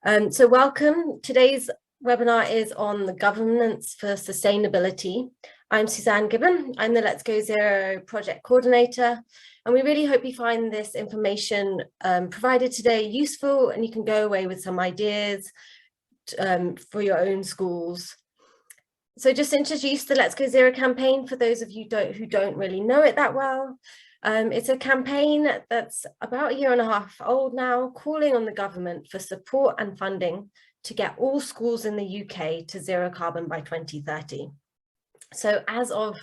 So welcome. Today's webinar is on the governance for sustainability. I'm Suzanne Gibbon. I'm the Let's Go Zero project coordinator, and we really hope you find this information provided today useful, and you can go away with some ideas for your own schools. So just to introduce the Let's Go Zero campaign for those of you who don't really know it that well. It's a campaign that's about 1.5 years old now, calling on the government for support and funding to get all schools in the UK to zero carbon by 2030. So as of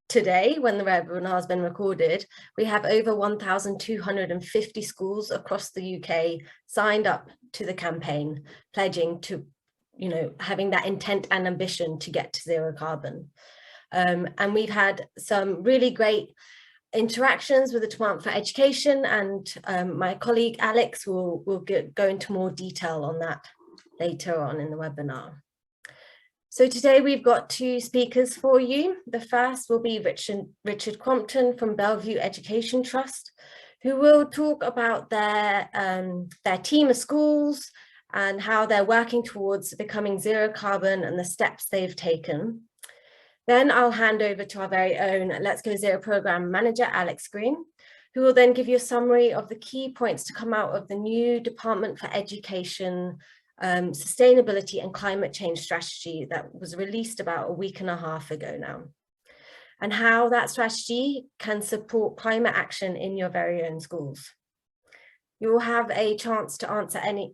today, when the webinar has been recorded, we have over 1,250 schools across the UK signed up to the campaign, pledging to, having that intent and ambition to get to zero carbon. And we've had some really great interactions with the Department for Education, and my colleague Alex will go into more detail on that later on in the webinar. So today we've got 2 speakers for you. The first will be Richard Crompton from Bellevue Education Trust, who will talk about their team of schools and how they're working towards becoming zero carbon and the steps they've taken. Then I'll hand over to our very own Let's Go Zero Programme Manager, Alex Green, who will then give you a summary of the key points to come out of the new Department for Education Sustainability and Climate Change Strategy that was released about 1.5 weeks ago now, and how that strategy can support climate action in your very own schools. You will have a chance to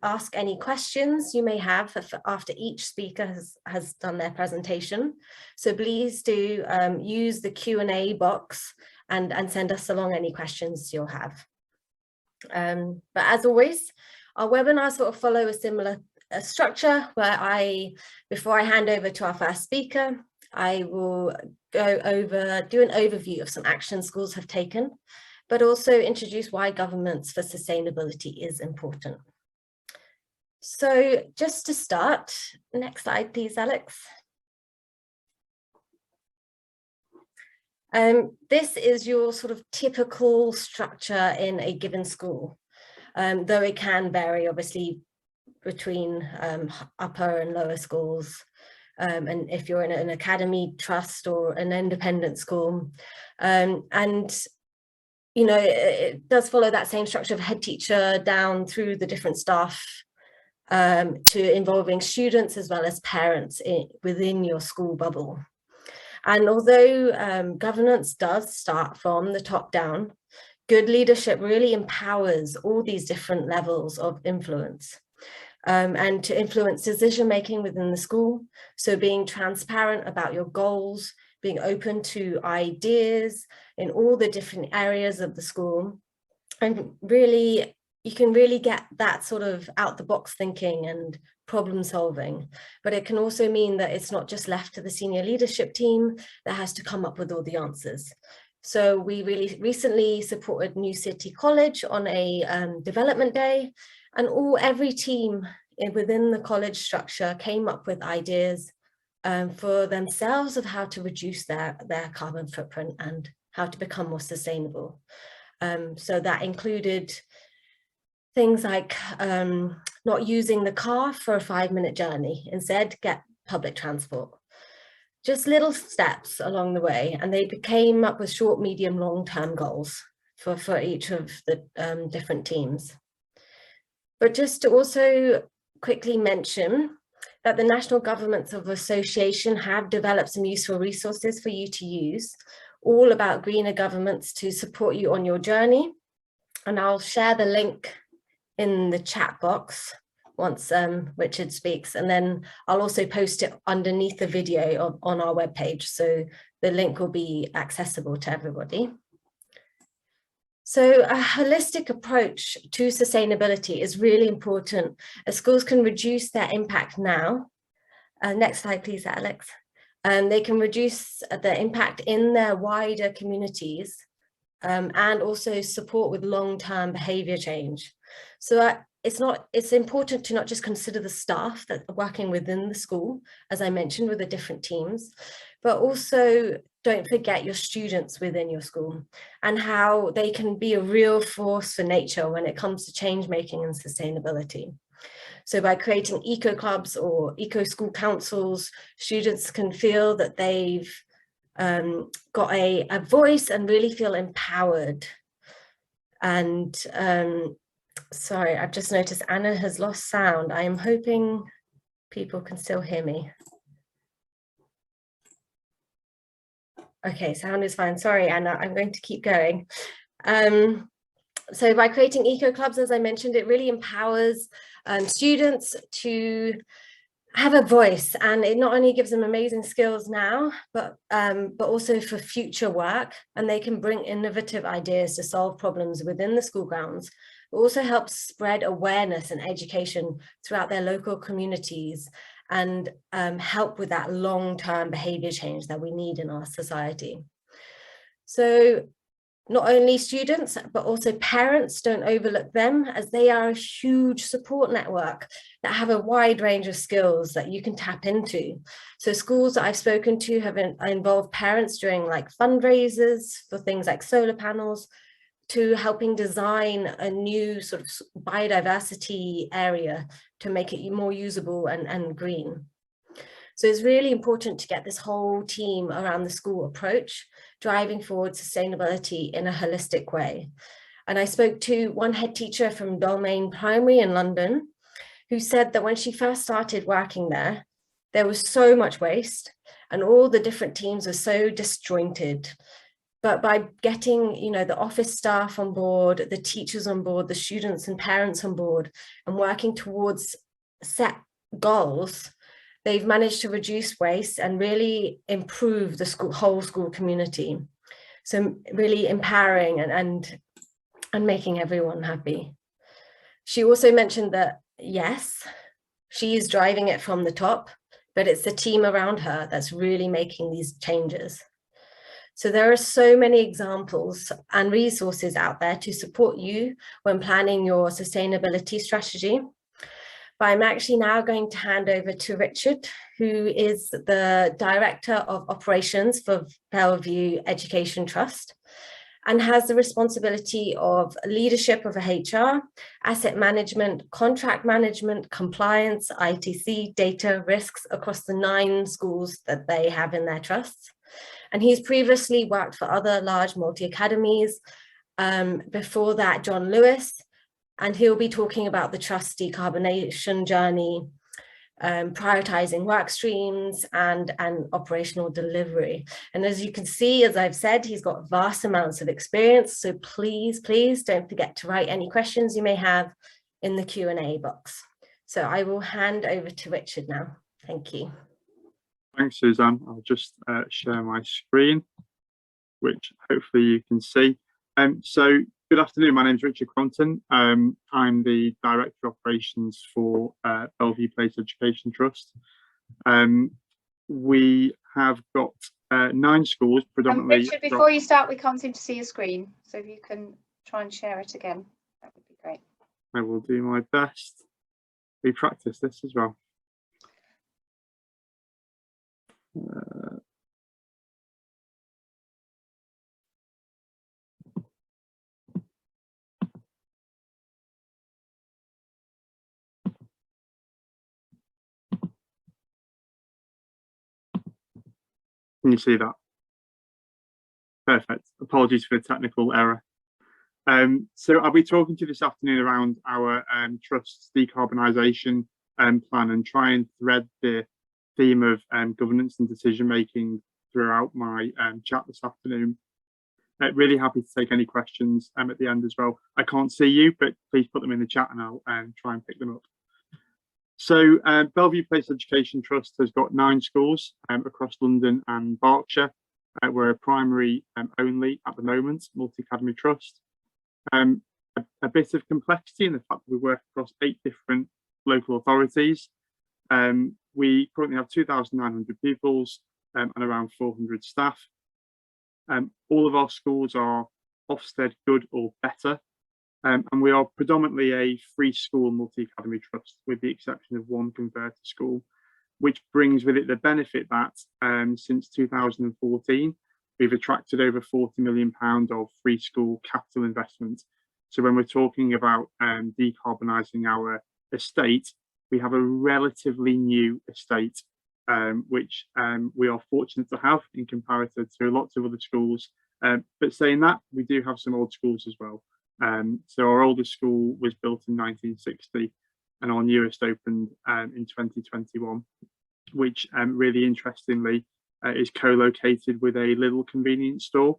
ask any questions you may have after each speaker has done their presentation. So please do use the Q&A box and send us along any questions you'll have. But as always, our webinars sort of follow a similar structure where before I hand over to our first speaker, I will do an overview of some action schools have taken, but also introduce why governance for sustainability is important. So just to start, next slide, please, Alex. This is your sort of typical structure in a given school, though it can vary obviously between upper and lower schools. And if you're in an academy trust or an independent school, it does follow that same structure of head teacher down through the different staff to involving students as well as parents within your school bubble. And although governance does start from the top down, good leadership really empowers all these different levels of influence and to influence decision-making within the school. So being transparent about your goals, being open to ideas in all the different areas of the school. And really, you can really get that sort of out-the-box thinking and problem solving. But it can also mean that it's not just left to the senior leadership team that has to come up with all the answers. So we really recently supported New City College on a development day, and every team within the college structure came up with ideas for themselves of how to reduce their carbon footprint and how to become more sustainable. So that included things like not using the car for a 5-minute journey, instead get public transport. Just little steps along the way, and they came up with short, medium, long-term goals for each of the different teams. But just to also quickly mention that the national governments of association have developed some useful resources for you to use, all about greener governments to support you on your journey. And I'll share the link in the chat box once Richard speaks, and then I'll also post it underneath the video on our webpage, so the link will be accessible to everybody. So a holistic approach to sustainability is really important as schools can reduce their impact now. Next slide, please, Alex. They can reduce the impact in their wider communities and also support with long-term behaviour change. So it's important to not just consider the staff that are working within the school, as I mentioned, with the different teams, but also don't forget your students within your school and how they can be a real force for nature when it comes to change making and sustainability. So by creating eco clubs or eco school councils, students can feel that they've got a voice and really feel empowered. And sorry, I've just noticed Anna has lost sound. I am hoping people can still hear me. Okay, sound is fine. Sorry, Anna, I'm going to keep going. So by creating eco clubs, as I mentioned, it really empowers students to have a voice, and it not only gives them amazing skills now, but also for future work, and they can bring innovative ideas to solve problems within the school grounds. It also helps spread awareness and education throughout their local communities and help with that long-term behavior change that we need in our society. So not only students, but also parents, don't overlook them, as they are a huge support network that have a wide range of skills that you can tap into. So schools that I've spoken to have involved parents during like fundraisers for things like solar panels, to helping design a new sort of biodiversity area to make it more usable and green. So it's really important to get this whole team around the school approach, driving forward sustainability in a holistic way. And I spoke to one head teacher from Balmain Primary in London, who said that when she first started working there, there was so much waste and all the different teams were so disjointed. But by getting, you know, the office staff on board, the teachers on board, the students and parents on board, and working towards set goals, they've managed to reduce waste and really improve the whole school community. So really empowering and making everyone happy. She also mentioned that, yes, she is driving it from the top, but it's the team around her that's really making these changes. So there are so many examples and resources out there to support you when planning your sustainability strategy. But I'm actually now going to hand over to Richard, who is the Director of Operations for Bellevue Education Trust, and has the responsibility of leadership of a HR, asset management, contract management, compliance, ITC, data, risks across the 9 schools that they have in their trusts. And he's previously worked for other large multi-academies, before that John Lewis, and he'll be talking about the trust decarbonization journey, prioritizing work streams and operational delivery. And as you can see, as I've said, he's got vast amounts of experience. So please, please don't forget to write any questions you may have in the Q&A box. So I will hand over to Richard now. Thank you. Thanks, Suzanne. I'll just share my screen, which hopefully you can see. So good afternoon, my name is Richard Crompton. I'm the Director of Operations for Bellevue Place Education Trust. We have got 9 schools, predominantly. Richard, before you start, we can't seem to see your screen. So if you can try and share it again, that would be great. I will do my best. We practice this as well. Can you see that? Perfect. Apologies for the technical error. So I'll be talking to you this afternoon around our trust's decarbonisation plan, and try and thread the theme of governance and decision making throughout my chat this afternoon. Really happy to take any questions at the end as well. I can't see you, but please put them in the chat and I'll try and pick them up. So Bellevue Place Education Trust has got 9 schools across London and Berkshire. We're a primary only at the moment, MultiAcademy Trust. A bit of complexity in the fact that we work across 8 different local authorities. We currently have 2,900 pupils and around 400 staff. All of our schools are Ofsted Good or Better, and we are predominantly a free school multi-academy trust, with the exception of 1 converter school, which brings with it the benefit that since 2014, we've attracted over £40 million of free school capital investment. So when we're talking about decarbonising our estate, we have a relatively new estate, which we are fortunate to have in comparison to lots of other schools. But saying that, we do have some old schools as well. So our oldest school was built in 1960 and our newest opened in 2021, which really interestingly is co-located with a little convenience store.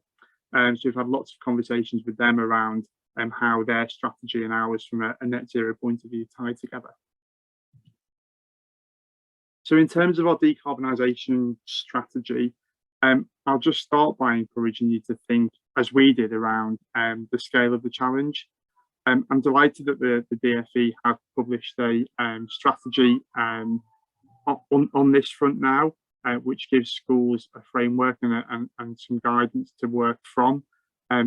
So we've had lots of conversations with them around how their strategy and ours from a net zero point of view tie together. So in terms of our decarbonisation strategy, I'll just start by encouraging you to think as we did around the scale of the challenge. I'm delighted that the DfE have published a strategy on this front now, which gives schools a framework and some guidance to work from,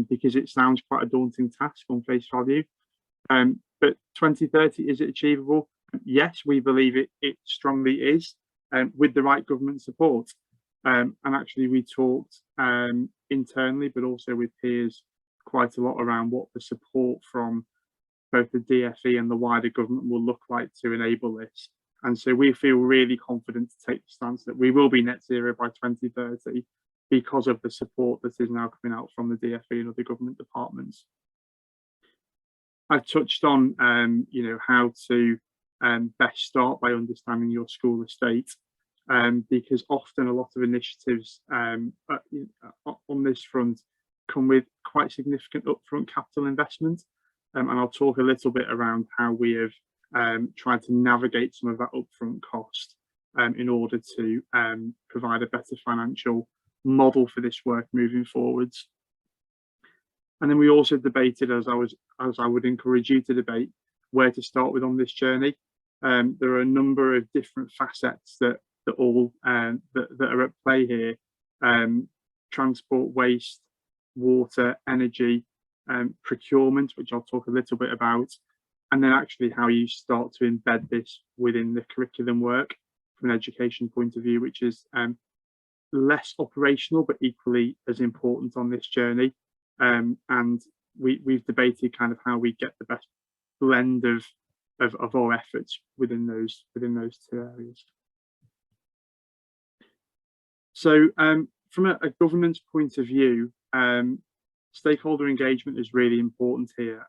because it sounds quite a daunting task on face value. But 2030, is it achievable? Yes, we believe it strongly is, with the right government support. And actually we talked internally, but also with peers quite a lot around what the support from both the DfE and the wider government will look like to enable this. And so we feel really confident to take the stance that we will be net zero by 2030 because of the support that is now coming out from the DfE and other government departments. I've touched on how to best start by understanding your school estate, because often a lot of initiatives on this front come with quite significant upfront capital investment, and I'll talk a little bit around how we have tried to navigate some of that upfront cost in order to provide a better financial model for this work moving forwards. And then we also debated, as I would encourage you to debate, where to start with on this journey. There are a number of different facets that are at play here: transport, waste, water, energy, procurement, which I'll talk a little bit about, and then actually how you start to embed this within the curriculum work from an education point of view, which is less operational but equally as important on this journey. And we've debated kind of how we get the best blend of our efforts within those two areas. So from a governance point of view, stakeholder engagement is really important here.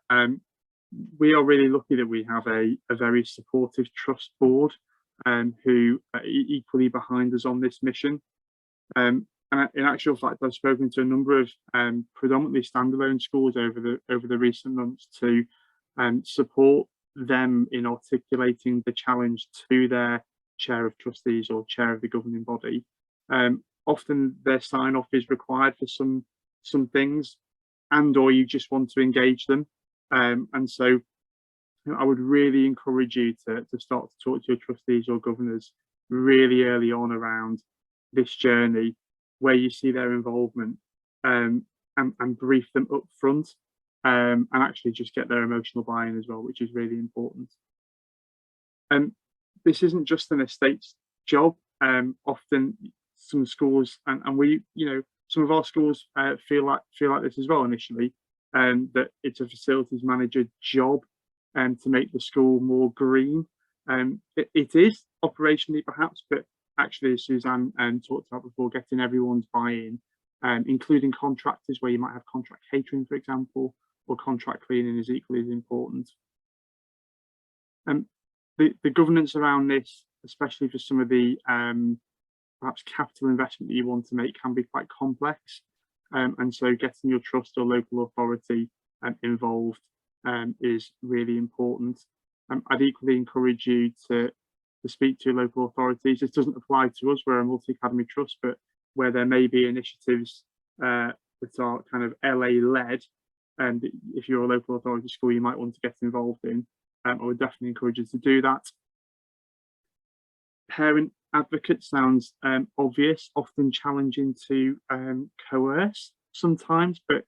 We are really lucky that we have a very supportive trust board who are equally behind us on this mission. And in actual fact, I've spoken to a number of predominantly standalone schools over the recent months to support them in articulating the challenge to their chair of trustees or chair of the governing body. Often their sign-off is required for some things, or you just want to engage them. And so I would really encourage you to start to talk to your trustees or governors really early on around this journey, where you see their involvement, and brief them up front, and actually just get their emotional buy-in as well, which is really important. This isn't just an estate's job. Often some schools, and we, some of our schools feel like this as well initially, that it's a facilities manager job to make the school more green. It is operationally perhaps, but actually, as Suzanne talked about before, getting everyone's buy-in, including contractors where you might have contract catering, for example, or contract cleaning is equally as important. The governance around this, especially for some of the perhaps capital investment that you want to make, can be quite complex. And so getting your trust or local authority involved is really important. I'd equally encourage you to speak to local authorities. This doesn't apply to us, we're a MultiAcademy Trust, but where there may be initiatives that are kind of LA-led, and if you're a local authority school, you might want to get involved in, I would definitely encourage you to do that. Parent advocate sounds obvious, often challenging to coerce sometimes, but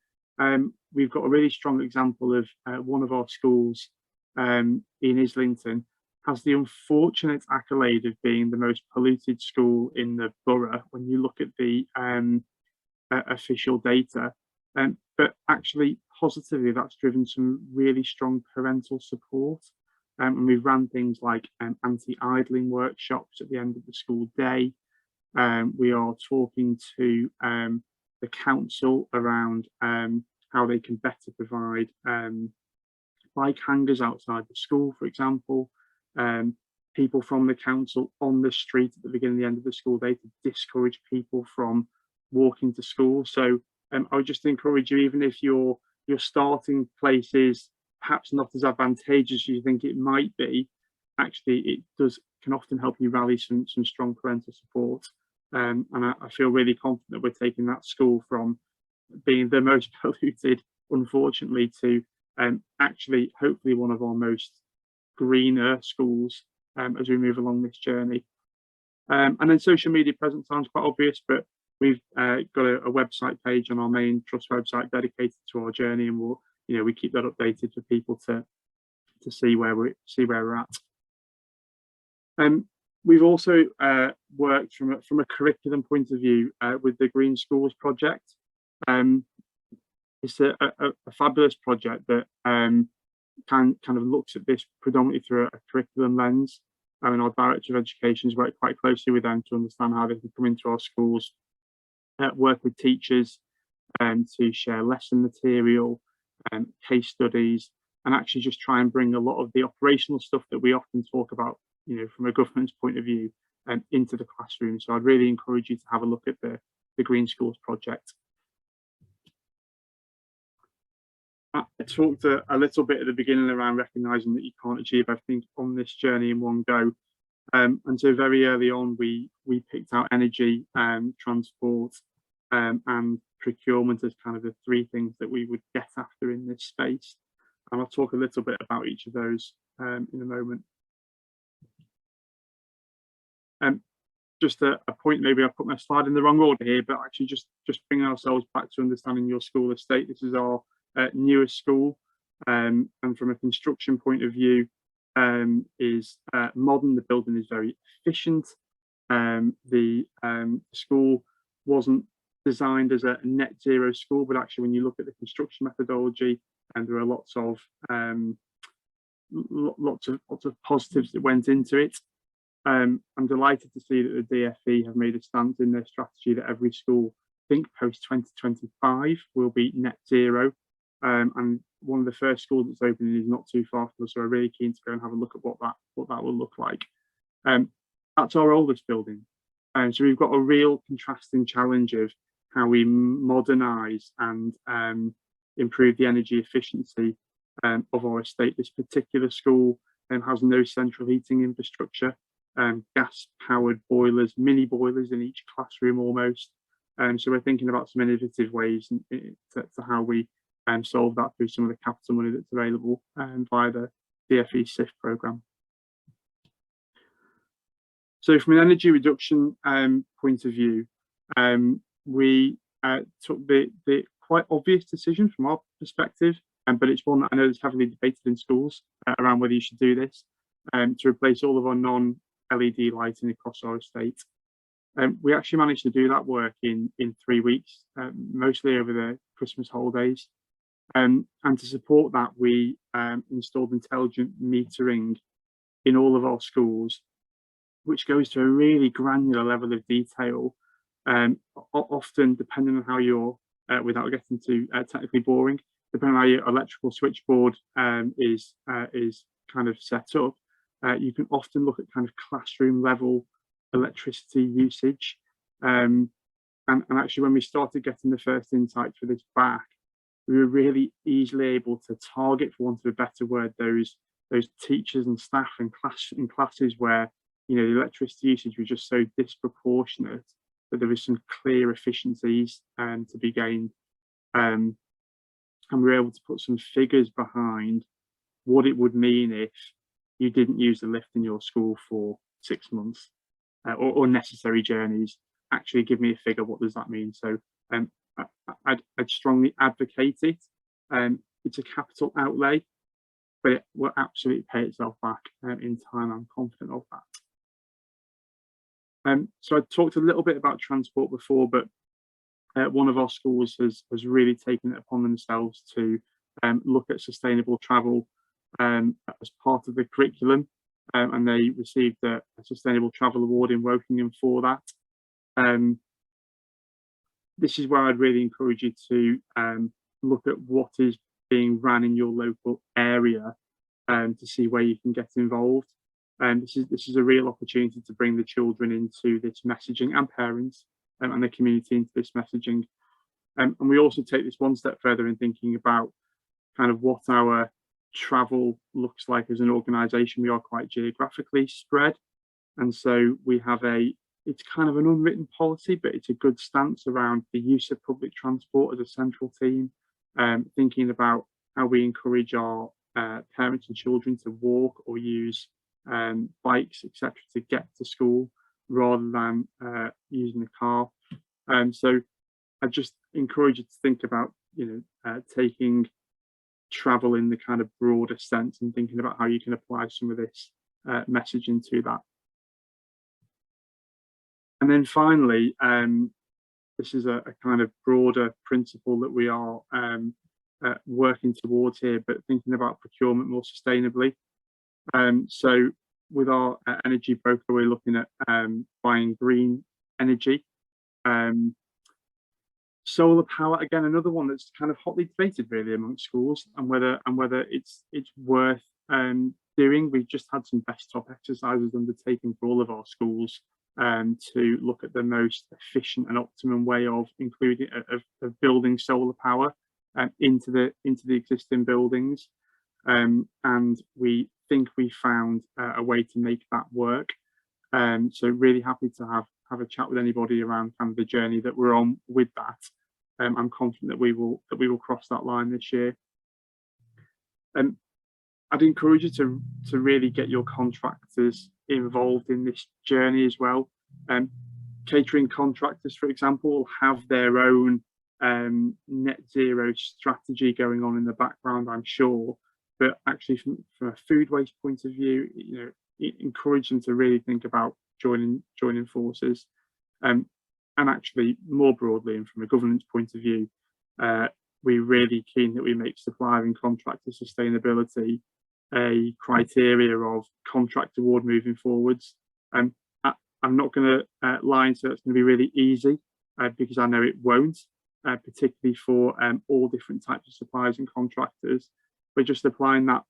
we've got a really strong example of one of our schools in Islington has the unfortunate accolade of being the most polluted school in the borough when you look at the official data. But actually, positively, that's driven some really strong parental support. And we've ran things like anti-idling workshops at the end of the school day. We are talking to the council around how they can better provide bike hangers outside the school, for example. People from the council on the street at the beginning and the end of the school day to discourage people from walking to school. So I would just encourage you, even if your starting place is perhaps not as advantageous as you think it might be, actually it can often help you rally some strong parental support. And I feel really confident that we're taking that school from being the most polluted, unfortunately, to actually hopefully one of our most greener schools as we move along this journey. And then social media presence sounds quite obvious, but we've got a website page on our main trust website dedicated to our journey, and we keep that updated for people to see where we're at. We've also worked from a curriculum point of view with the Green Schools project. It's a fabulous project that kind of looks at this predominantly through a curriculum lens. And our Director of Education has worked quite closely with them to understand how they can come into our schools, work with teachers to share lesson material, case studies, and actually just try and bring a lot of the operational stuff that we often talk about, from a governance point of view, into the classroom. So I'd really encourage you to have a look at the Green Schools project. I talked a little bit at the beginning around recognising that you can't achieve everything on this journey in one go. And so very early on, we picked out energy, transport, and procurement as kind of the three things that we would get after in this space. And I'll talk a little bit about each of those in a moment. Just a point, maybe I put my slide in the wrong order here, but actually just bringing ourselves back to understanding your school estate. This is our newest school, and from a construction point of view, is modern. The building is very efficient. The school wasn't designed as a net zero school, but actually when you look at the construction methodology, and there are lots of positives that went into it. I'm delighted to see that the DfE have made a stance in their strategy that every school, I think post 2025, will be net zero. And one of the first schools that's opening is not too far from us, so we're really keen to go and have a look at what that will look like. That's our oldest building, so we've got a real contrasting challenge of how we modernise and improve the energy efficiency of our estate. This particular school has no central heating infrastructure, gas-powered boilers, mini boilers in each classroom almost. So we're thinking about some innovative ways to how we solve that through some of the capital money that's available via the DfE SIF programme. So from an energy reduction point of view, we took the quite obvious decision from our perspective, but it's one that I know is heavily debated in schools around whether you should do this, to replace all of our non-LED lighting across our estate. We actually managed to do that work in 3 weeks, mostly over the Christmas holidays. And to support that, we installed intelligent metering in all of our schools, which goes to a really granular level of detail, often depending on how you're, without getting too technically boring, depending on how your electrical switchboard is kind of set up, you can often look at kind of classroom level electricity usage. And actually, when we started getting the first insights for this back, we were really easily able to target, for want of a better word, those teachers and staff in classes where the electricity usage was just so disproportionate that there was some clear efficiencies to be gained, and we were able to put some figures behind what it would mean if you didn't use the lift in your school for 6 months, or necessary journeys. Actually, give me a figure. What does that mean? So I'd strongly advocate it. It's a capital outlay, but it will absolutely pay itself back in time. I'm confident of that. So I talked a little bit about transport before, but one of our schools has really taken it upon themselves to look at sustainable travel. as part of the curriculum, and they received a Sustainable Travel Award in Wokingham for that. This is where I'd really encourage you to look at what is being run in your local area to see where you can get involved. This is a real opportunity to bring the children into this messaging, and parents and the community into this messaging. And we also take this one step further in thinking about kind of what our travel looks like as an organisation. We are quite geographically spread, and so we have it's kind of an unwritten policy, but it's a good stance around the use of public transport as a central theme, thinking about how we encourage our parents and children to walk or use bikes, etc., to get to school rather than using a car. So I just encourage you to think about, taking travel in the kind of broader sense and thinking about how you can apply some of this messaging to that. And then finally, this is a kind of broader principle that we are working towards here, but thinking about procurement more sustainably. So with our energy broker, we're looking at buying green energy. Solar power, again, another one that's kind of hotly debated really amongst schools, and whether it's worth doing. We've just had some desktop exercises undertaken for all of our schools to look at the most efficient and optimum way of including of building solar power into the existing buildings, and we think we found a way to make that work. So really happy to have a chat with anybody around kind of the journey that we're on with that. I'm confident that we will cross that line this year. I'd encourage you to really get your contractors involved in this journey as well. Catering contractors, for example, will have their own net zero strategy going on in the background, I'm sure. But actually, from a food waste point of view, encourage them to really think about joining forces. And actually, more broadly, and from a governance point of view, we're really keen that we make supplier and contractor sustainability a criteria of contract award moving forwards. I'm not going to lie and say it's going to be really easy, because I know it won't, particularly for all different types of suppliers and contractors. But just applying that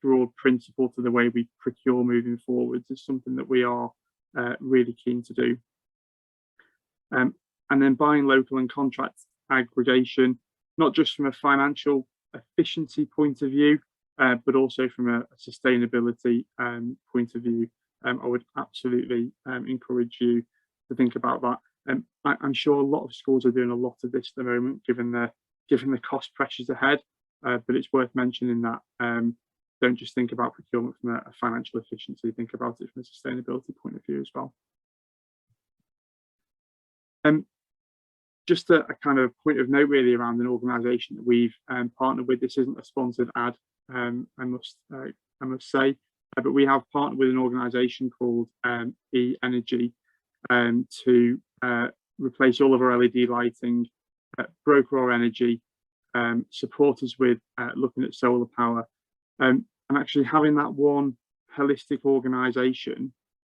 broad principle to the way we procure moving forwards is something that we are really keen to do. And then buying local and contract aggregation, not just from a financial efficiency point of view, but also from a sustainability point of view. I would absolutely encourage you to think about that. I'm sure a lot of schools are doing a lot of this at the moment, given the cost pressures ahead. But it's worth mentioning that don't just think about procurement from a financial efficiency, think about it from a sustainability point of view as well. Just a kind of point of note really around an organisation that we've partnered with. This isn't a sponsored ad, I must say, but we have partnered with an organisation called EEnergy to replace all of our LED lighting, broker our energy, support us with looking at solar power, and actually having that one holistic organisation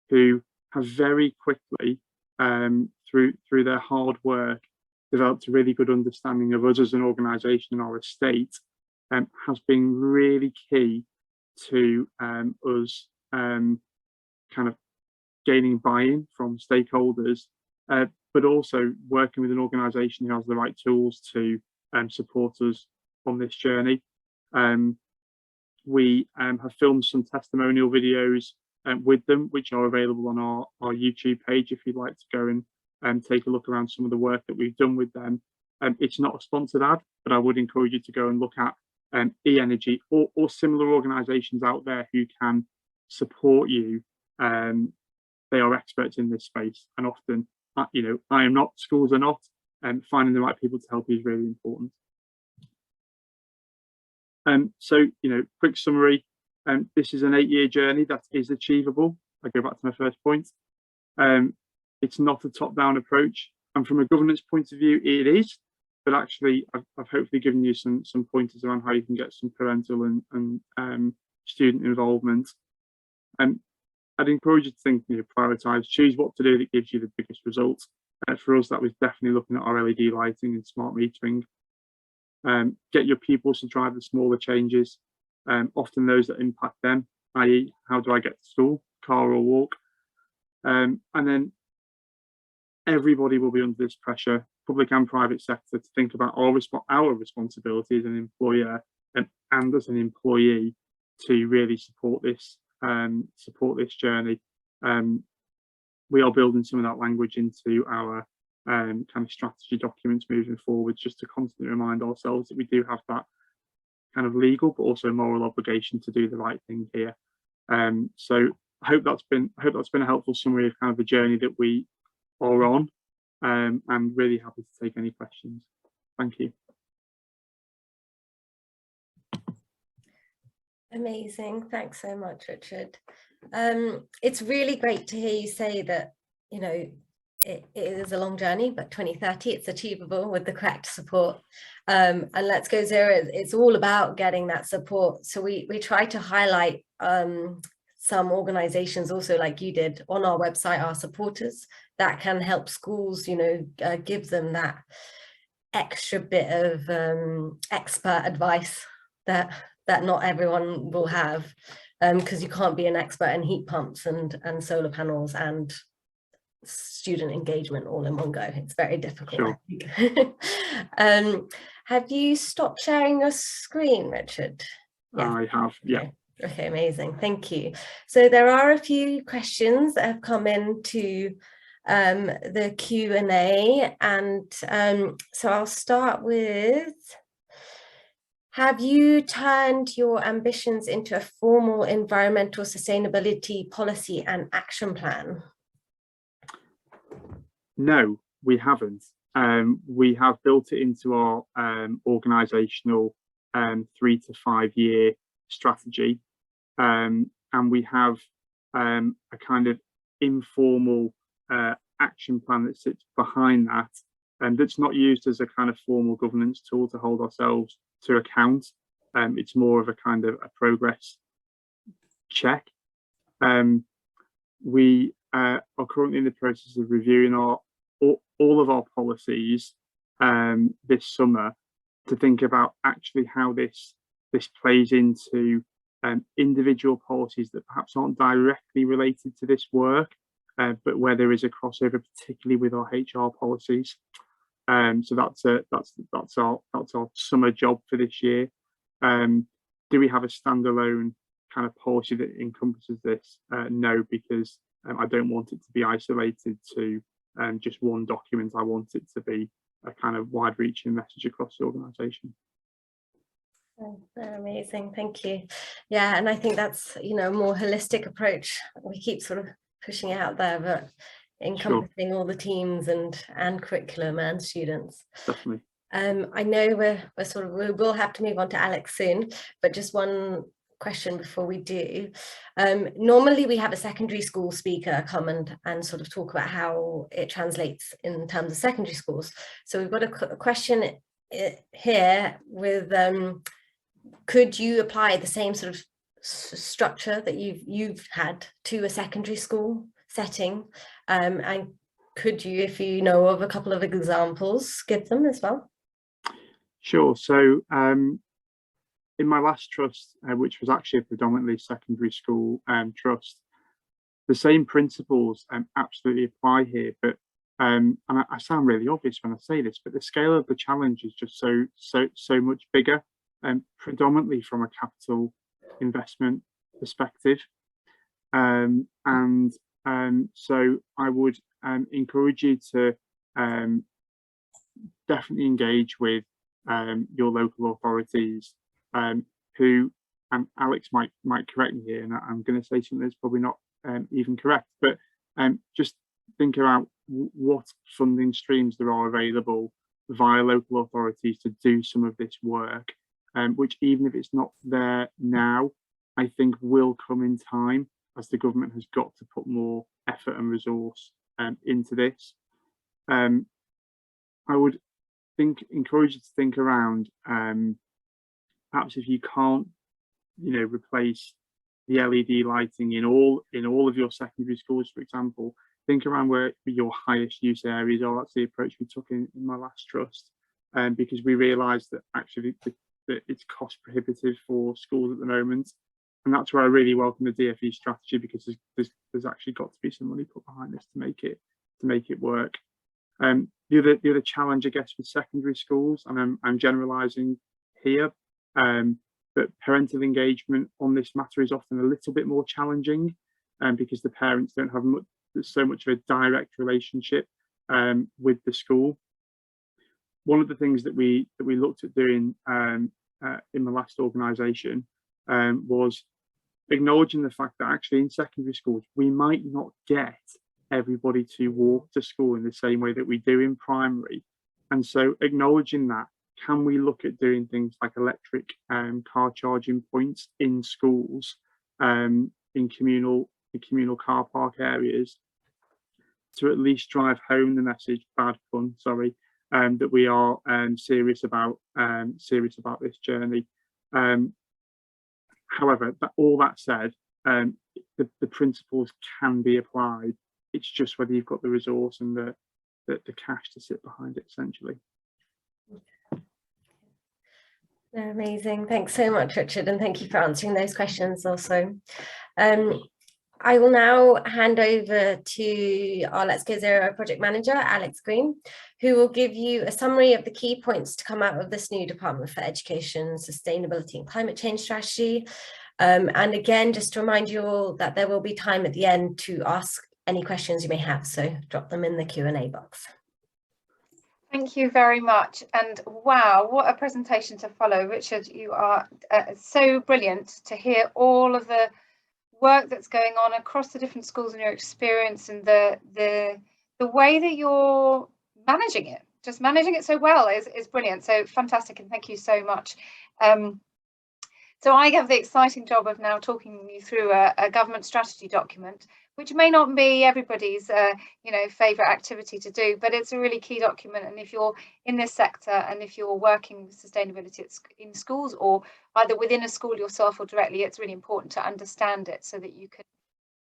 who have very quickly, through their hard work, developed a really good understanding of us as an organisation and our estate, has been really key to us kind of gaining buy-in from stakeholders, but also working with an organisation who has the right tools to support us on this journey. We have filmed some testimonial videos with them, which are available on our YouTube page if you'd like to go and take a look around some of the work that we've done with them. It's not a sponsored ad, but I would encourage you to go and look at EEnergy or similar organisations out there who can support you. They are experts in this space, and often, I am not, schools are not, and finding the right people to help you is really important. So, quick summary. This is an 8-year journey that is achievable. I go back to my first point. It's not a top-down approach, and from a governance point of view, it is. But actually, I've hopefully given you some pointers around how you can get some parental and student involvement. I'd encourage you to think, prioritise, choose what to do that gives you the biggest results. For us, that was definitely looking at our LED lighting and smart metering. Get your pupils to drive the smaller changes, often those that impact them, i.e. how do I get to school, car or walk? And then everybody will be under this pressure, public and private sector, to think about our responsibility as an employer and as an employee to really support this journey. We are building some of that language into our kind of strategy documents moving forward, just to constantly remind ourselves that we do have that kind of legal but also moral obligation to do the right thing here. So I hope that's been a helpful summary of kind of the journey that we are on. I'm really happy to take any questions. Thank you. Amazing. Thanks so much, Richard. It's really great to hear you say that, it is a long journey, but 2030, it's achievable with the correct support. And Let's Go Zero, it's all about getting that support. So we try to highlight some organizations also, like you did on our website, our supporters that can help schools, give them that extra bit of expert advice that not everyone will have, because you can't be an expert in heat pumps and solar panels and student engagement all in one go. It's very difficult. Sure. Have you stopped sharing your screen, Richard? Yeah. I have, yeah. Okay, amazing, thank you. So there are a few questions that have come into the Q&A, and so I'll start with, have you turned your ambitions into a formal environmental sustainability policy and action plan? No, we haven't. We have built it into our organisational 3 to 5 year strategy, and we have a kind of informal action plan that sits behind that, and that's not used as a kind of formal governance tool to hold ourselves to account. It's more of a kind of a progress check. We are currently in the process of reviewing all of our policies this summer, to think about actually how this plays into individual policies that perhaps aren't directly related to this work, but where there is a crossover, particularly with our HR policies. So that's our summer job for this year. Do we have a standalone kind of policy that encompasses this? No, because I don't want it to be isolated to just one document. I want it to be a kind of wide-reaching message across the organisation. Amazing, thank you. Yeah, and I think that's a more holistic approach. We keep sort of pushing it out there, but encompassing Sure. all the teams and curriculum and students. Definitely. I know we will have to move on to Alex soon, but just one question before we do. Normally we have a secondary school speaker come and sort of talk about how it translates in terms of secondary schools. So we've got a question here with, could you apply the same sort of structure that you've had to a secondary school setting? And could you, if you know of a couple of examples, give them as well? Sure. So in my last trust, which was actually a predominantly secondary school trust, the same principles absolutely apply here. But and I sound really obvious when I say this, but the scale of the challenge is just so much bigger, predominantly from a capital investment perspective. So I would encourage you to definitely engage with your local authorities, who, and Alex might correct me here, and I'm going to say something that's probably not even correct, but just think about what funding streams there are available via local authorities to do some of this work, which, even if it's not there now, I think will come in time, as the government has got to put more effort and resource into this. I would encourage you to think around, perhaps if you can't replace the LED lighting in all of your secondary schools, for example. Think around where your highest use areas are. That's the approach we took in my last trust, because we realised that actually that it's cost prohibitive for schools at the moment, and that's where I really welcome the DfE strategy, because there's actually got to be some money put behind this to make it work. The other challenge, I guess, with secondary schools, and I'm generalising here, but parental engagement on this matter is often a little bit more challenging, because the parents don't have so much of a direct relationship with the school. One of the things that we looked at doing in the last organisation was acknowledging the fact that actually in secondary schools we might not get everybody to walk to school in the same way that we do in primary, and so acknowledging that, can we look at doing things like electric car charging points in schools, in communal car park areas, to at least drive home the message, bad pun, sorry, that we are serious about this journey. However, all that said, the principles can be applied. It's just whether you've got the resource and the cash to sit behind it, essentially. Amazing. Thanks so much, Richard, and thank you for answering those questions also. I will now hand over to our Let's Go Zero project manager, Alex Green, who will give you a summary of the key points to come out of this new Department for Education, Sustainability and Climate Change Strategy. And again, just to remind you all that there will be time at the end to ask any questions you may have, so drop them in the Q&A box. Thank you very much. And wow, what a presentation to follow. Richard, you are so brilliant to hear all of the work that's going on across the different schools and your experience, and the way that you're managing it, just managing it so well is brilliant. So fantastic, and thank you so much. So I have the exciting job of now talking you through a government strategy document, which may not be everybody's favourite activity to do, but it's a really key document. And if you're in this sector and if you're working with sustainability in schools, or either within a school yourself or directly, it's really important to understand it so that you can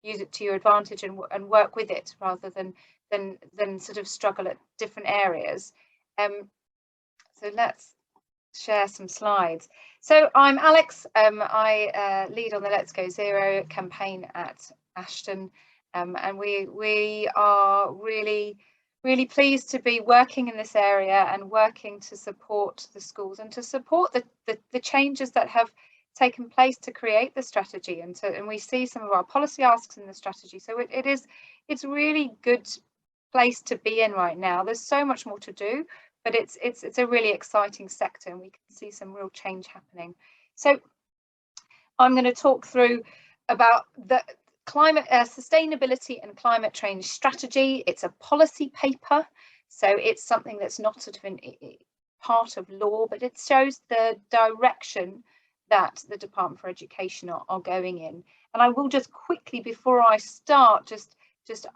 use it to your advantage and work with it, rather than sort of struggle at different areas. So let's share some slides. So I'm Alex. I lead on the Let's Go Zero campaign at Ashton, and we are really pleased to be working in this area and working to support the schools and to support the changes that have taken place to create the strategy, and we see some of our policy asks in the strategy. So it's really good place to be in right now. There's so much more to do, but it's a really exciting sector, and we can see some real change happening. So I'm going to talk through about the climate sustainability and climate change strategy. It's a policy paper, so it's something that's not sort of part of law, but it shows the direction that the Department for Education are going in. And I will just quickly, before I start, just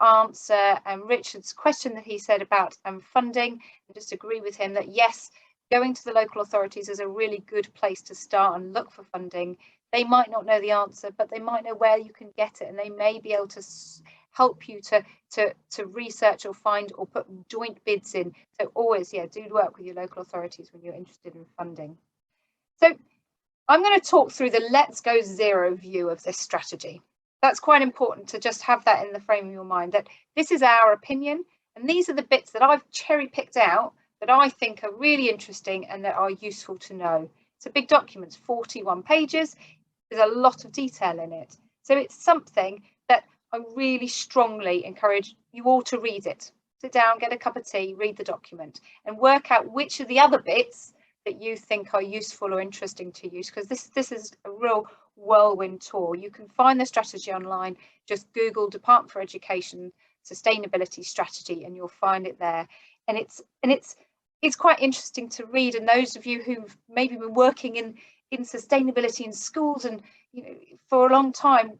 answer Richard's question that he said about funding, and just agree with him that yes, going to the local authorities is a really good place to start and look for funding. They might not know the answer, but they might know where you can get it, and they may be able to help you to research or find or put joint bids in. So always, yeah, do work with your local authorities when you're interested in funding. So I'm going to talk through the Let's Go Zero view of this strategy. That's quite important to just have that in the frame of your mind, that this is our opinion, and these are the bits that I've cherry picked out that I think are really interesting and that are useful to know. It's a big document, 41 pages. There's a lot of detail in it. So it's something that I really strongly encourage you all to read it. Sit down, get a cup of tea, read the document, and work out which of the other bits that you think are useful or interesting to you, because this is a real whirlwind tour. You can find the strategy online. Just Google Department for Education Sustainability Strategy and you'll find it there. And it's quite interesting to read. And those of you who've maybe been working in sustainability in schools and for a long time,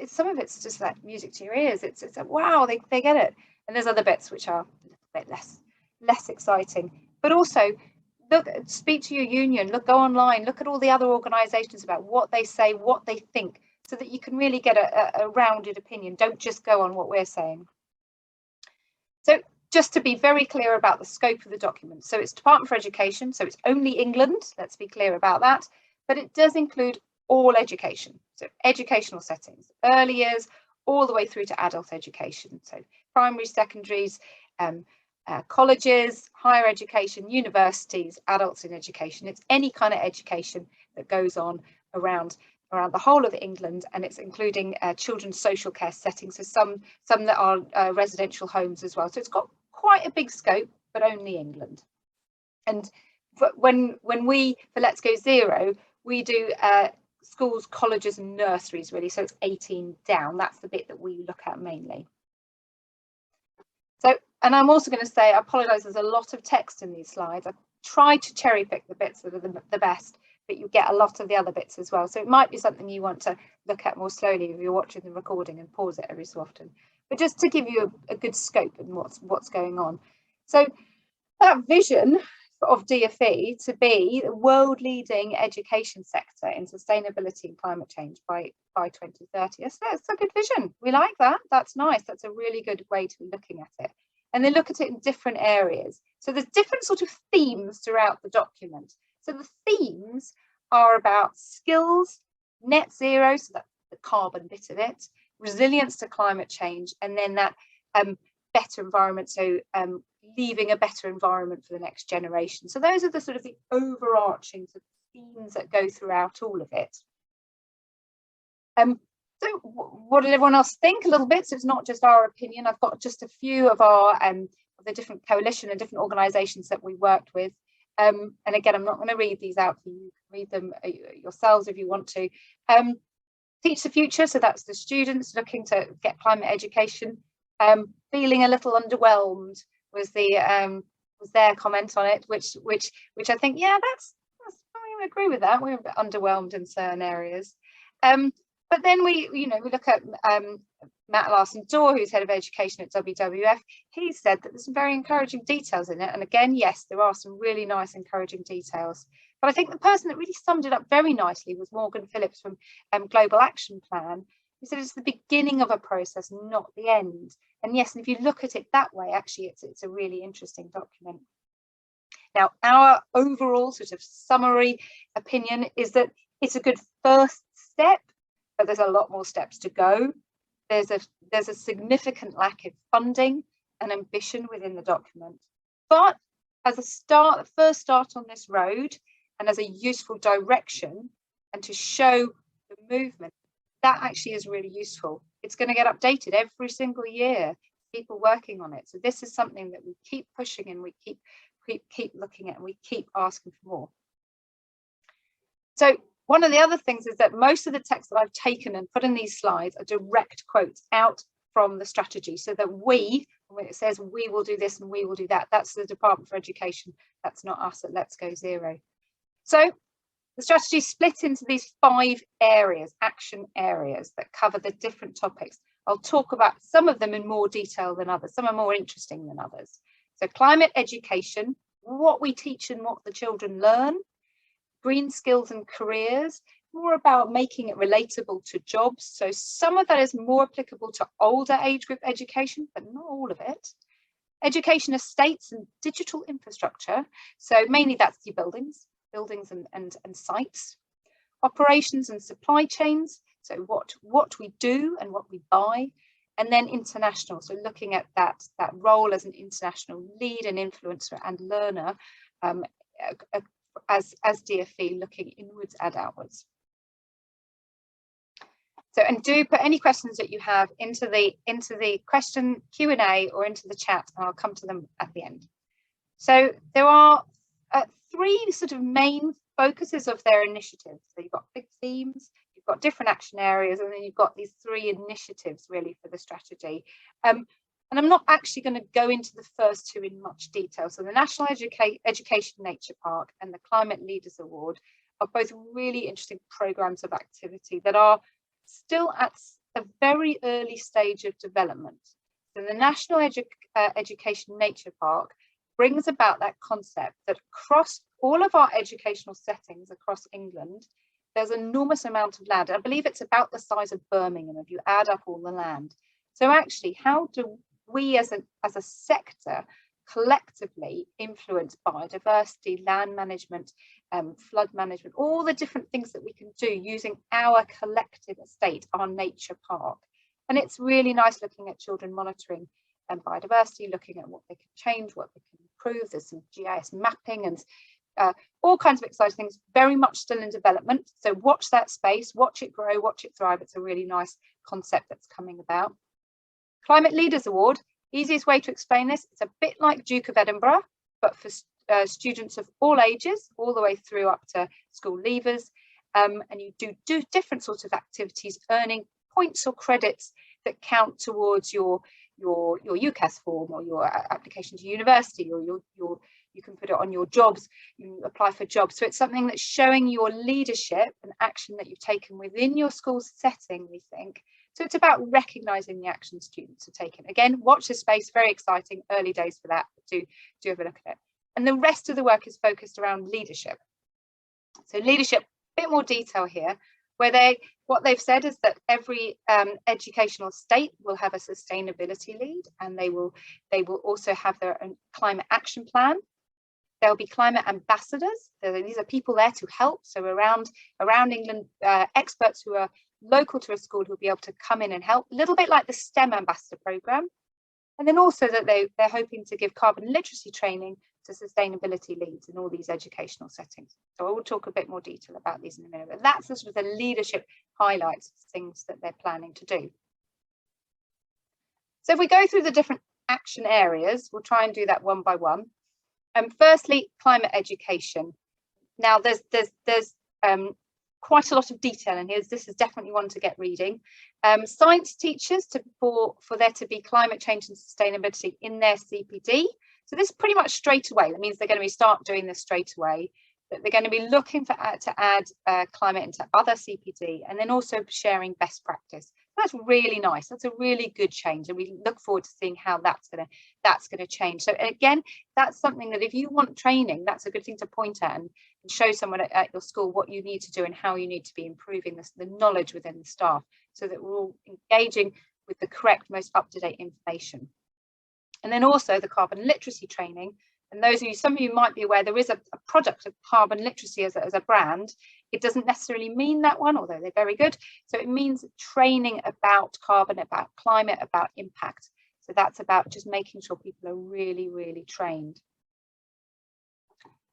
some of it's just like music to your ears. It's like, wow, they get it. And there's other bits which are a bit less exciting. But also, look, speak to your union, go online, look at all the other organisations about what they say, what they think so that you can really get a rounded opinion. Don't just go on what we're saying. So just to be very clear about the scope of the document. So it's Department for Education, so it's only England, let's be clear about that, but it does include all education, so educational settings, early years, all the way through to adult education, so primary, secondaries, colleges, higher education, universities, adults in education. It's any kind of education that goes on around the whole of England, and it's including children's social care settings, so some that are residential homes as well. So it's got quite a big scope, but only England. And when we, for Let's Go Zero, we do schools, colleges and nurseries really, so it's 18 down. That's the bit that we look at mainly. So, and I'm also going to say, I apologise, there's a lot of text in these slides. I've tried to cherry pick the bits that are the best, but you get a lot of the other bits as well. So it might be something you want to look at more slowly if you're watching the recording and pause it every so often. But just to give you a good scope and what's going on. So that vision of DfE to be the world leading education sector in sustainability and climate change by 2030. That's a good vision. We like that. That's nice. That's a really good way to be looking at it. And they look at it in different areas. So there's different sort of themes throughout the document. So the themes are about skills, net zero, so that's the carbon bit of it, resilience to climate change, and then that better environment, so leaving a better environment for the next generation. So those are the sort of the overarching sort of themes that go throughout all of it. So what did everyone else think? A little bit. So it's not just our opinion. I've got just a few of our of the different coalition and different organisations that we worked with. And again, I'm not going to read these out for you. You can read them yourselves if you want to. Teach the Future. So that's the students looking to get climate education. Feeling a little underwhelmed was their comment on it, which I think, yeah, that's I agree with that. We're a bit underwhelmed in certain areas. But then we look at Matt Larson-Dorr, who's head of education at WWF. He said that there's some very encouraging details in it. And again, yes, there are some really nice, encouraging details. But I think the person that really summed it up very nicely was Morgan Phillips from Global Action Plan. He said it's the beginning of a process, not the end. And yes, and if you look at it that way, actually, it's a really interesting document. Now, our overall sort of summary opinion is that it's a good first step, but there's a lot more steps to go. There's a significant lack of funding and ambition within the document. But as a first start on this road, and as a useful direction, and to show the movement, that actually is really useful. It's going to get updated every single year, people working on it. So this is something that we keep pushing and we keep looking at, and we keep asking for more. So one of the other things is that most of the text that I've taken and put in these slides are direct quotes out from the strategy, so that when it says we will do this and we will do that, that's the Department for Education. That's not us at Let's Go Zero. So the strategy is split into these 5 areas, action areas, that cover the different topics. I'll talk about some of them in more detail than others. Some are more interesting than others. So climate education, what we teach and what the children learn. Green skills and careers, more about making it relatable to jobs. So some of that is more applicable to older age group education, but not all of it. Education estates and digital infrastructure. So mainly that's your buildings and sites. Operations and supply chains. So what we do and what we buy. And then international. So looking at that role as an international lead and influencer and learner, as DfE, looking inwards and outwards. So, and do put any questions that you have into the question Q&A or into the chat, and I'll come to them at the end. So there are 3 sort of main focuses of their initiatives. So you've got big themes, you've got different action areas, and then you've got these 3 initiatives really for the strategy. And I'm not actually going to go into the first 2 in much detail. So the National Education Nature Park and the Climate Leaders Award are both really interesting programs of activity that are still at a very early stage of development. So the National Education Nature Park brings about that concept that across all of our educational settings across England, there's an enormous amount of land. I believe it's about the size of Birmingham if you add up all the land. So actually, how do we as a sector collectively influence biodiversity, land management, flood management, all the different things that we can do using our collective estate, our nature park? And it's really nice looking at children monitoring biodiversity, looking at what they can change, what they can improve. There's some GIS mapping and all kinds of exciting things, very much still in development. So watch that space, watch it grow, watch it thrive. It's a really nice concept that's coming about. Climate Leaders Award, easiest way to explain this, it's a bit like Duke of Edinburgh, but for students of all ages, all the way through up to school leavers. And you do different sorts of activities, earning points or credits that count towards your UCAS form or your application to university, or you can put it on your jobs, you apply for jobs. So it's something that's showing your leadership and action that you've taken within your school setting, we think. So it's about recognising the action students are taking. Again, watch this space, very exciting, early days for that, but do have a look at it. And the rest of the work is focused around leadership. So leadership, a bit more detail here, where what they've said is that every educational state will have a sustainability lead, and they will also have their own climate action plan. There'll be climate ambassadors. These are people there to help. So around England, experts who are local to a school who'll be able to come in and help, a little bit like the STEM ambassador program. And then also that they're hoping to give carbon literacy training to sustainability leads in all these educational settings. So I will talk a bit more detail about these in a minute, but that's the sort of the leadership highlights, things that they're planning to do. So if we go through the different action areas, we'll try and do that one by one. Firstly, climate education. Now there's quite a lot of detail in here. This is definitely one to get reading. Science teachers for there to be climate change and sustainability in their CPD. So this is pretty much straight away. That means they're going to start doing this straight away. That they're going to be looking to add climate into other CPD, and then also sharing best practice. That's really nice. That's a really good change, and we look forward to seeing how that's going to change. So again, that's something that if you want training, that's a good thing to point at and show someone at your school what you need to do and how you need to be improving the knowledge within the staff, so that we're all engaging with the correct, most up-to-date information. And then also the carbon literacy training. And some of you might be aware, there is a product of carbon literacy as a brand. It doesn't necessarily mean that one, although they're very good. So it means training about carbon, about climate, about impact. So that's about just making sure people are really, really trained.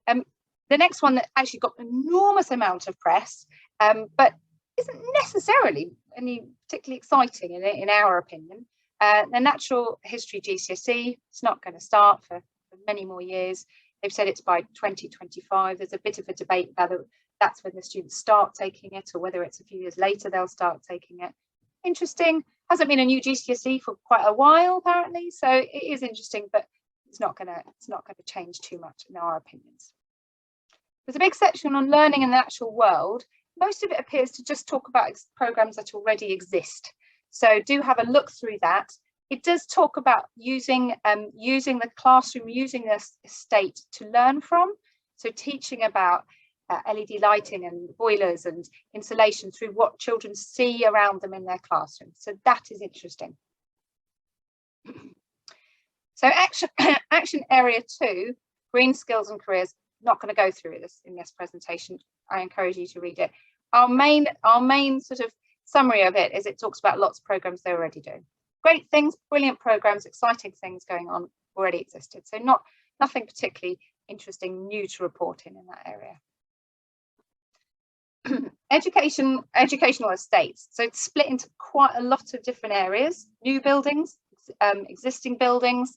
The next one that actually got an enormous amount of press, but isn't necessarily any particularly exciting in our opinion. The natural history GCSE, it's not going to start for many more years. They've said it's by 2025. There's a bit of a debate whether that's when the students start taking it or whether it's a few years later they'll start taking it. Interesting. Hasn't been a new GCSE for quite a while apparently, so it is interesting, but it's not going to change too much in our opinions. There's a big section on learning in the natural world. Most of it appears to just talk about programs that already exist. So do have a look through that. It does talk about using the classroom, using this estate to learn from. So teaching about LED lighting and boilers and insulation through what children see around them in their classroom. So that is interesting. So action area 2, green skills and careers. Not going to go through this in this presentation. I encourage you to read it. Our main sort of summary of it is it talks about lots of programs they're already doing. Great things, brilliant programs, exciting things going on already existed. So nothing particularly interesting new to report in that area. Educational estates. So it's split into quite a lot of different areas. New buildings, existing buildings,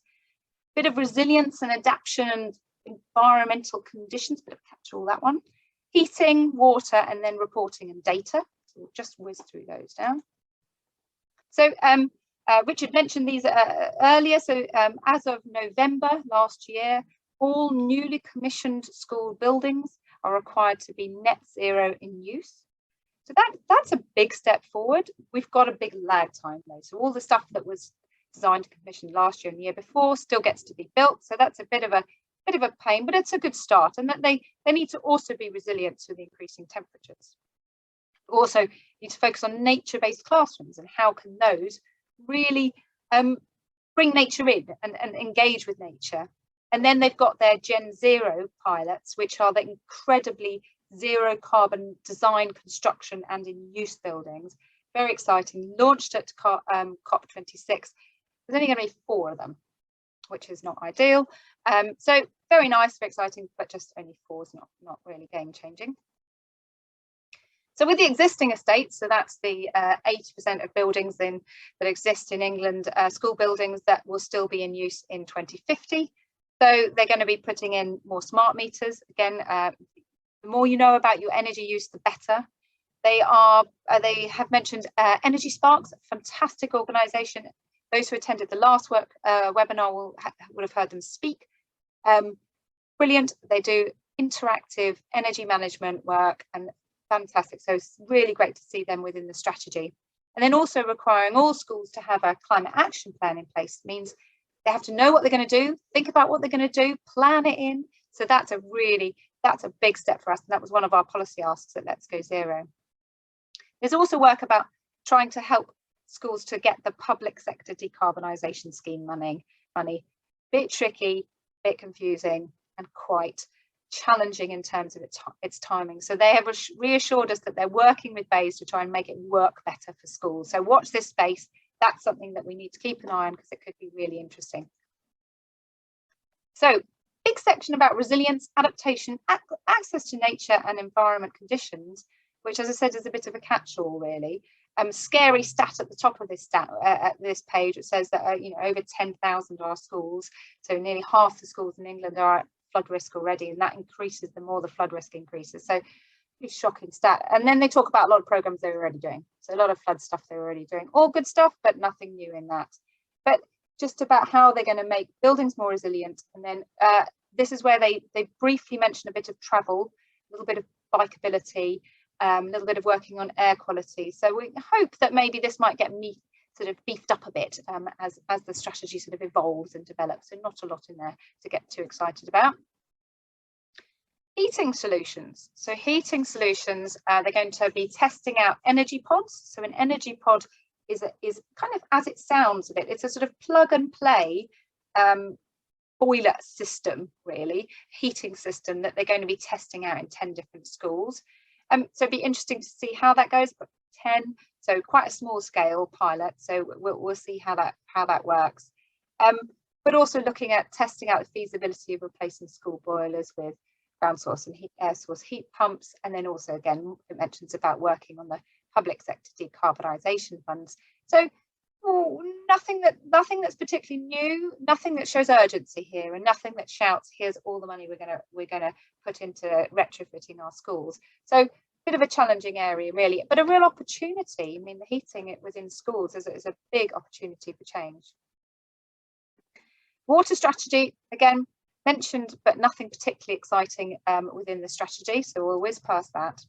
bit of resilience and adaptation and environmental conditions, but I'll capture all that one. Heating, water, and then reporting and data. So we'll just whiz through those down. So Richard mentioned these earlier. So as of November last year, all newly commissioned school buildings are required to be net zero in use. So that's a big step forward. We've got a big lag time though. So all the stuff that was designed and commissioned last year and the year before still gets to be built. So that's a bit of a pain, but it's a good start. And that they need to also be resilient to the increasing temperatures. Also need to focus on nature-based classrooms and how can those really bring nature in and engage with nature. And then they've got their Gen Zero pilots, which are the incredibly zero carbon design, construction and in use buildings. Very exciting, launched at COP26. There's only going to be 4 of them, which is not ideal. So very nice, very exciting, but just only 4 is not really game changing. So with the existing estates, so that's the 80% of buildings that exist in England, school buildings that will still be in use in 2050. So they're going to be putting in more smart meters. Again, the more you know about your energy use, the better. They have mentioned Energy Sparks, a fantastic organisation. Those who attended the last webinar will have heard them speak. Brilliant. They do interactive energy management work and fantastic. So it's really great to see them within the strategy. And then also requiring all schools to have a climate action plan in place means they have to know what they're going to do, think about what they're going to do, plan it in. So that's a big step for us. And that was one of our policy asks at Let's Go Zero. There's also work about trying to help schools to get the public sector decarbonisation scheme money. Bit tricky, bit confusing, and quite challenging in terms of its timing. So they have reassured us that they're working with BEIS to try and make it work better for schools. So watch this space. That's something that we need to keep an eye on because it could be really interesting. So big section about resilience, adaptation, access to nature and environment conditions, which, as I said, is a bit of a catch-all really. Scary stat at the top of this page. It says that over 10,000 are schools, so nearly half the schools in England are at flood risk already, and that increases the more the flood risk increases. So it's a shocking stat. And then they talk about a lot of programs they're already doing. So a lot of flood stuff they're already doing, all good stuff, but nothing new in that. But just about how they're going to make buildings more resilient. And then this is where they briefly mention a bit of travel, a little bit of bikeability, a little bit of working on air quality. So we hope that maybe this might get sort of beefed up a bit as the strategy sort of evolves and develops. So not a lot in there to get too excited about. Heating solutions. So heating solutions, they're going to be testing out energy pods. So an energy pod is kind of, as it sounds a bit, it's a sort of plug and play boiler system, really, heating system that they're going to be testing out in 10 different schools. So it'd be interesting to see how that goes, but 10, so quite a small scale pilot. So we'll see how that works. But also looking at testing out the feasibility of replacing school boilers with ground source and air source heat pumps. And then also, again, it mentions about working on the public sector decarbonisation funds. So nothing that's particularly new, nothing that shows urgency here, and nothing that shouts, here's all the money we're gonna put into retrofitting our schools. So a bit of a challenging area really, but a real opportunity. I mean, the heating within schools is a big opportunity for change. Water strategy, again, mentioned, but nothing particularly exciting within the strategy, so we'll whiz past that.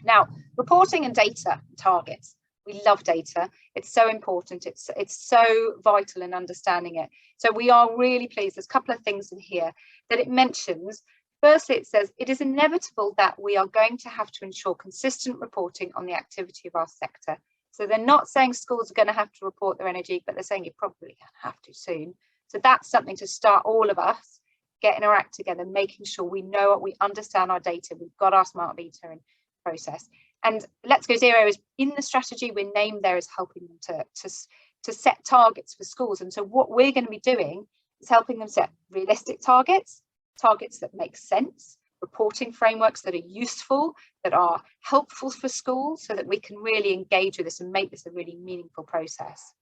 Now, reporting and data targets. We love data. It's so important. It's so vital in understanding it. So we are really pleased. There's a couple of things in here that it mentions. Firstly, it says it is inevitable that we are going to have to ensure consistent reporting on the activity of our sector. So they're not saying schools are going to have to report their energy, but they're saying you're probably going to have to soon. So that's something to start all of us getting our act together, making sure we know what we understand our data. We've got our smart meter in process. And Let's Go Zero is in the strategy. We're named there as helping them to set targets for schools. And so what we're going to be doing is helping them set realistic targets that make sense, reporting frameworks that are useful, that are helpful for schools, so that we can really engage with this and make this a really meaningful process.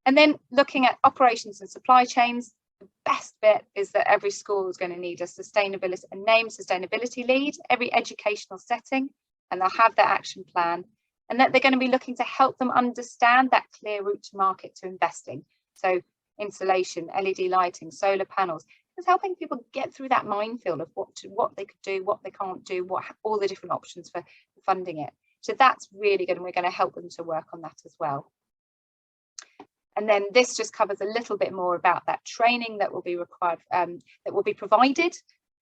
And then looking at operations and supply chains, the best bit is that every school is going to need a named sustainability lead, every educational setting, and they'll have their action plan, and that they're going to be looking to help them understand that clear route to market to investing. So insulation, LED lighting, solar panels, it's helping people get through that minefield of what they could do, what they can't do, all the different options for funding it. So that's really good, and we're going to help them to work on that as well. And then this just covers a little bit more about that training that will be required, that will be provided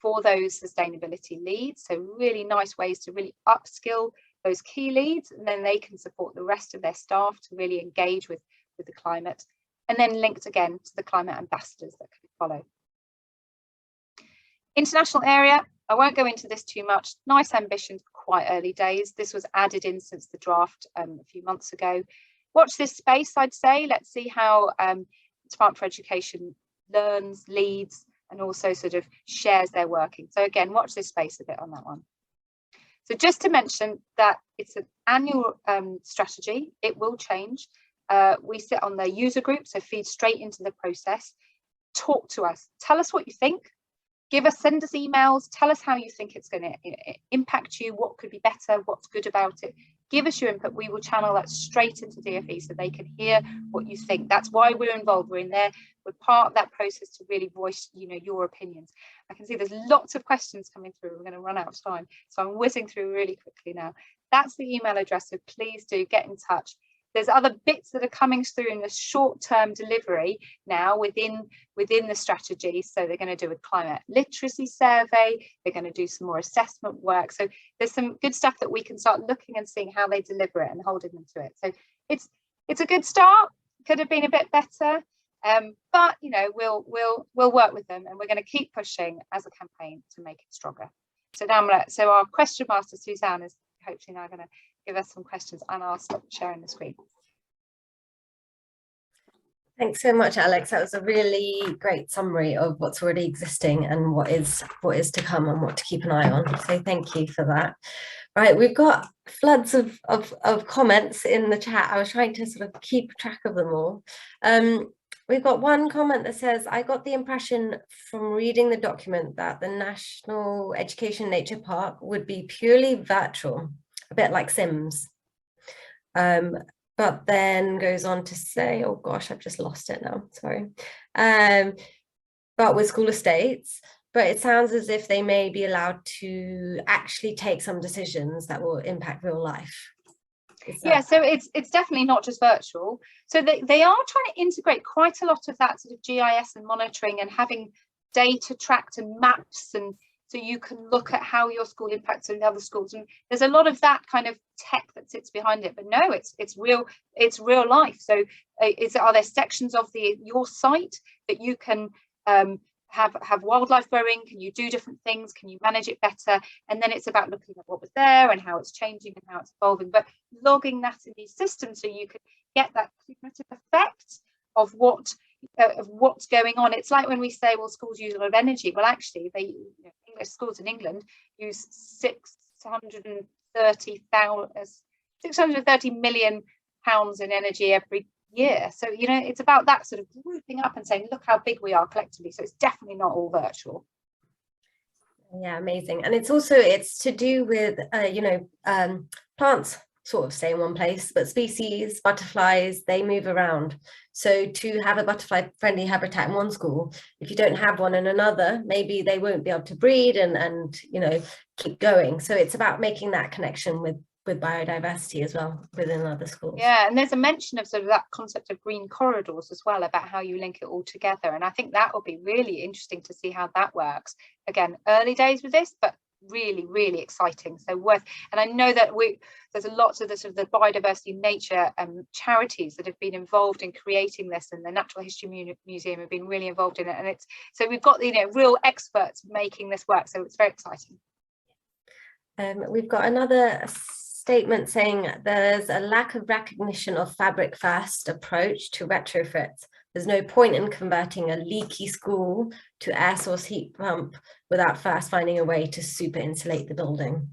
for those sustainability leads. So really nice ways to really upskill those key leads, and then they can support the rest of their staff to really engage with the climate, and then linked again to the climate ambassadors that can follow. International area, I won't go into this too much. Nice ambitions, quite early days. This was added in since the draft a few months ago. Watch this space, I'd say. Let's see how Department for Education learns, leads, and also sort of shares their working. So again, watch this space a bit on that one. So just to mention that it's an annual strategy, it will change. We sit on the user group, so feed straight into the process. Talk to us, tell us what you think. Send us emails, tell us how you think it's going to impact you, what could be better, what's good about it. Give us your input. We will channel that straight into DfE so they can hear what you think. That's why we're involved. We're in there. We're part of that process to really voice, your opinions. I can see there's lots of questions coming through. We're going to run out of time, so I'm whizzing through really quickly now. That's the email address, so please do get in touch. There's other bits that are coming through in the short-term delivery now within the strategy. So they're going to do a climate literacy survey. They're going to do some more assessment work. So there's some good stuff that we can start looking and seeing how they deliver it and holding them to it. So it's a good start. Could have been a bit better, but we'll work with them, and we're going to keep pushing as a campaign to make it stronger. So now so our question master Suzanne is hopefully now going to give us some questions, and I'll stop sharing the screen. Thanks so much, Alex. That was a really great summary of what's already existing and what is to come and what to keep an eye on. So thank you for that. Right, we've got floods of comments in the chat. I was trying to sort of keep track of them all. We've got one comment that says, I got the impression from reading the document that the National Education Nature Park would be purely virtual, a bit like Sims. But then goes on to say, oh gosh, I've just lost it now, sorry. But with school estates, but it sounds as if they may be allowed to actually take some decisions that will impact real life. Yeah, so it's definitely not just virtual. So they are trying to integrate quite a lot of that sort of GIS and monitoring and having data tracked and maps, and so you can look at how your school impacts on other schools. And there's a lot of that kind of tech that sits behind it. But no, it's real life. So are there sections of your site that you can have wildlife growing? Can you do different things? Can you manage it better? And then it's about looking at what was there and how it's changing and how it's evolving, but logging that in these systems so you can get that cumulative effect of what's going on. It's like when we say, well, schools use a lot of energy. Well, actually, English schools in England use 630 million pounds in energy every year. So it's about that sort of grouping up and saying, look how big we are collectively. So it's definitely not all virtual. Yeah, amazing. And it's to do with plants sort of stay in one place, but species, butterflies, they move around. So to have a butterfly friendly habitat in one school, if you don't have one in another, maybe they won't be able to breed and keep going. So it's about making that connection with biodiversity as well within other schools. Yeah, and there's a mention of sort of that concept of green corridors as well, about how you link it all together. And I think that will be really interesting to see how that works. Again, early days with this, but really, really exciting. So and I know that there's a lot of the sort of the biodiversity nature charities that have been involved in creating this, and the Natural History Museum have been really involved in it. And so we've got real experts making this work. So it's very exciting. We've got another statement saying there's a lack of recognition of fabric first approach to retrofits. There's no point in converting a leaky school to air source heat pump without first finding a way to super insulate the building.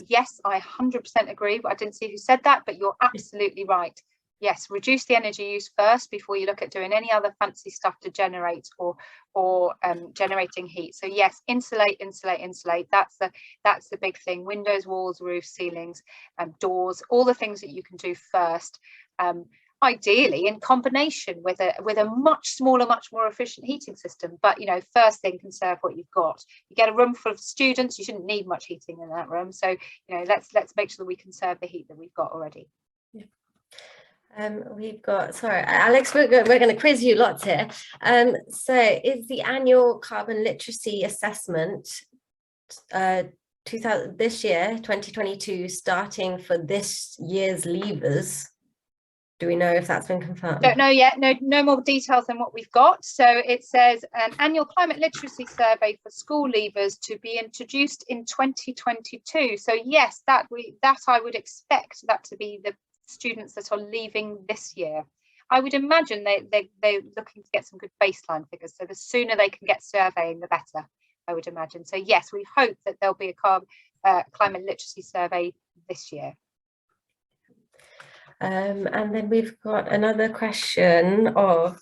Yes, I 100% agree. I didn't see who said that, but you're absolutely right. Yes, reduce the energy use first before you look at doing any other fancy stuff to generate or generating heat. So yes, insulate. That's the big thing. Windows, walls, roofs, ceilings, doors, all the things that you can do first. Ideally in combination with a much smaller, much more efficient heating system. But first thing, conserve what you've got. You get a room full of students, you shouldn't need much heating in that room. So let's make sure that we conserve the heat that we've got already. Yeah. We've got, sorry, Alex, we're going to quiz you lots here. So is the annual carbon literacy assessment this year, 2022, starting for this year's leavers? Do we know if that's been confirmed? Don't know yet. No more details than what we've got. So it says an annual climate literacy survey for school leavers to be introduced in 2022. So yes, that I would expect that to be the students that are leaving this year. I would imagine they're looking to get some good baseline figures. So the sooner they can get surveying, the better, I would imagine. So yes, we hope that there'll be a climate literacy survey this year. And then we've got another question of,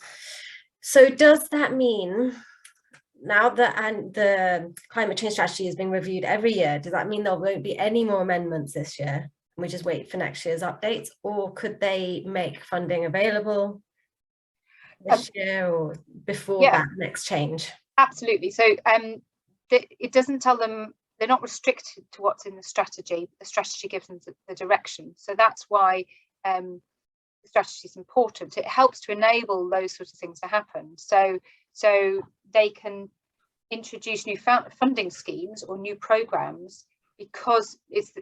so does that mean now that the climate change strategy is being reviewed every year, does that mean there won't be any more amendments this year? We just wait for next year's updates, or could they make funding available this year or before that next change? Absolutely. So it doesn't tell them, they're not restricted to what's in the strategy. The strategy gives them the direction. So that's why the strategy is important. It helps to enable those sorts of things to happen. So they can introduce new funding schemes or new programs because it's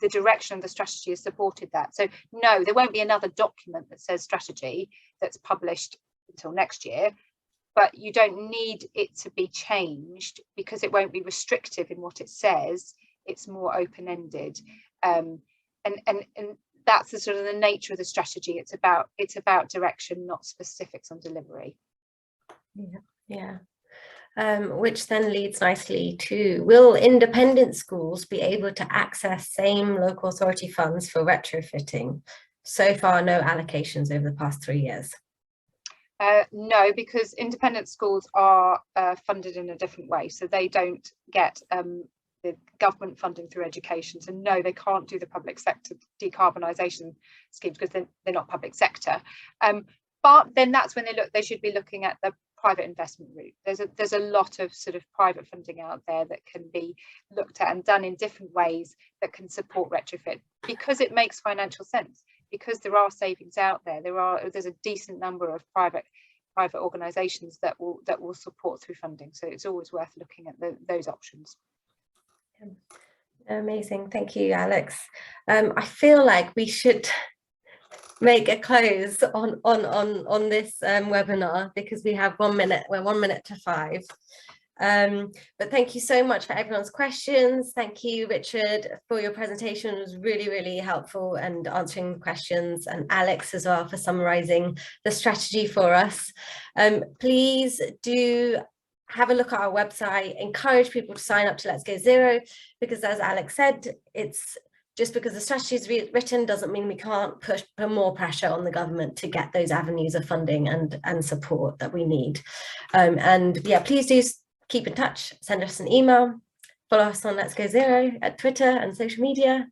the direction of the strategy has supported that. So no, there won't be another document that says strategy that's published until next year, but you don't need it to be changed because it won't be restrictive in what it says. It's more open-ended, and that's the sort of the nature of the strategy. It's about direction, not specifics on delivery. Yeah. Which then leads nicely to, will independent schools be able to access same local authority funds for retrofitting? So far, no allocations over the past 3 years. No, because independent schools are funded in a different way. So they don't get the government funding through education. So no, they can't do the public sector decarbonisation schemes because they're not public sector. But then that's when they should be looking at the private investment route. There's a lot of sort of private funding out there that can be looked at and done in different ways that can support retrofit because it makes financial sense, because there are savings out there. There's a decent number of private organisations that will support through funding. So it's always worth looking at those options. Amazing, thank you, Alex. I feel like we should make a close on this webinar because we have 1 minute. We're 1 minute to 5. But thank you so much for everyone's questions. Thank you, Richard, for your presentation. It was really, really helpful and answering questions, and Alex as well for summarising the strategy for us. Please do have a look at our website, encourage people to sign up to Let's Go Zero, because as Alex said, it's just because the strategy is written doesn't mean we can't put more pressure on the government to get those avenues of funding and support that we need. And yeah, please do keep in touch, send us an email, follow us on Let's Go Zero at Twitter and social media.